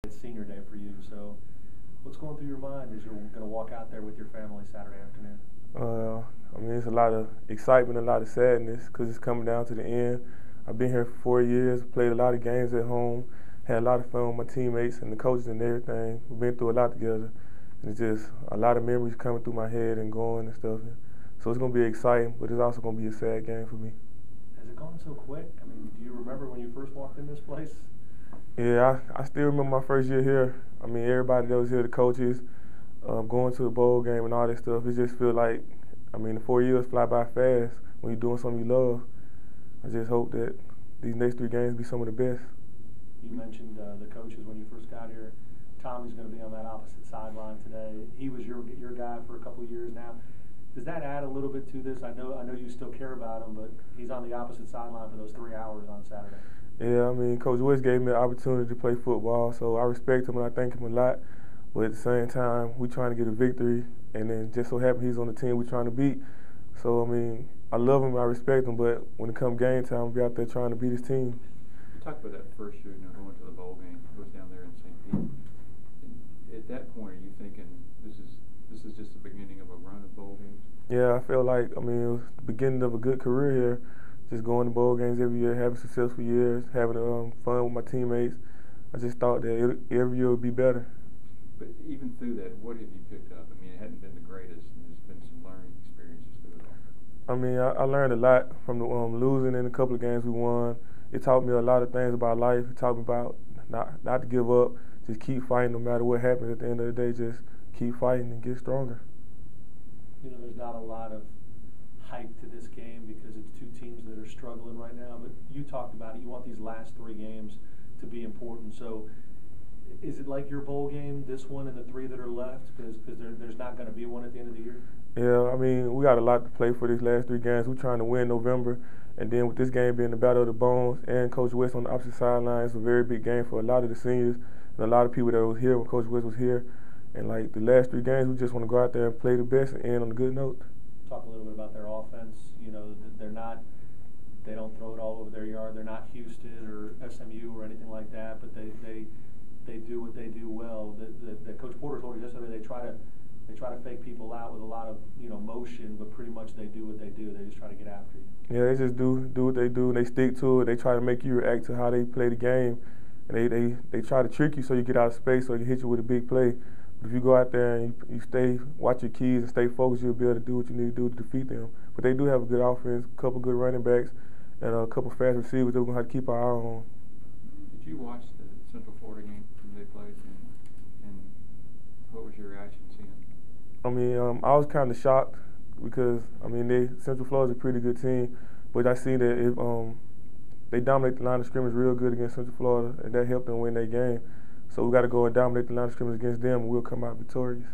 It's senior day for you, so what's going through your mind as you're going to walk out there with your family Saturday afternoon? It's a lot of excitement, a lot of sadness because it's coming down to the end. I've been here for 4 years, played a lot of games at home, had a lot of fun with my teammates and the coaches and everything. We've been through a lot together. And it's just a lot of memories coming through my head and going and stuff. So it's going to be exciting, but it's also going to be a sad game for me. Has it gone so quick? I mean, do you remember when you first walked in this place? Yeah, I still remember my first year here. I mean, everybody that was here, the coaches, going to the bowl game and all that stuff. It just feels like, the 4 years fly by fast when you're doing something you love. I just hope that these next 3 games be some of the best. You mentioned the coaches when you first got here. Tommy's going to be on that opposite sideline today. He was your guy for a couple of years now. Does that add a little bit to this? I know you still care about him, but he's on the opposite sideline for those 3 hours on Saturday. Yeah, Coach West gave me an opportunity to play football, so I respect him and I thank him a lot. But at the same time, we're trying to get a victory, and then just so happen he's on the team we're trying to beat. So, I love him, I respect him, but when it comes game time, I'll be out there trying to beat his team. You talked about that first year, going to the bowl game, goes down there in St. Pete. At that point, are you thinking this is just the beginning of a run of bowl games? Yeah, I feel like, it was the beginning of a good career here. Just going to bowl games every year, having successful years, having fun with my teammates. I just thought that every year would be better. But even through that, what have you picked up? It hadn't been the greatest, and there's been some learning experiences through it all. I learned a lot from the losing in a couple of games we won. It taught me a lot of things about life. It taught me about not to give up, just keep fighting no matter what happens. At the end of the day, just keep fighting and get stronger. There's not a lot of hype to this game because it's 2 teams that are struggling right now, but you talked about it. You want these last 3 games to be important. So is it like your bowl game, this one and the 3 that are left, because there's not going to be one at the end of the year? Yeah, we got a lot to play for these last 3 games. We're trying to win November, and then with this game being the Battle of the Bones and Coach West on the opposite sideline, it's a very big game for a lot of the seniors and a lot of people that was here when Coach West was here. And like the last 3 games, we just want to go out there and play the best and end on a good note. Talk a little bit about their offense. They don't throw it all over their yard. They're not Houston or SMU or anything like that, but they do what they do well. The Coach Porter told me yesterday they try to fake people out with a lot of motion, but pretty much they do what they do. They just try to get after you. Yeah, they just do what they do, and they stick to it. They try to make you react to how they play the game, and they try to trick you so you get out of space so they can hit you with a big play. But if you go out there and you watch your keys and stay focused, you'll be able to do what you need to do to defeat them. But they do have a good offense, a couple good running backs, and a couple fast receivers that we're going to have to keep our eye on. Did you watch the Central Florida game they played, and what was your reaction seeing it? I was kind of shocked because, Central Florida's a pretty good team, but I see that they dominate the line of scrimmage real good against Central Florida, and that helped them win that game. So we got to go and dominate the line of scrimmage against them, and we'll come out victorious.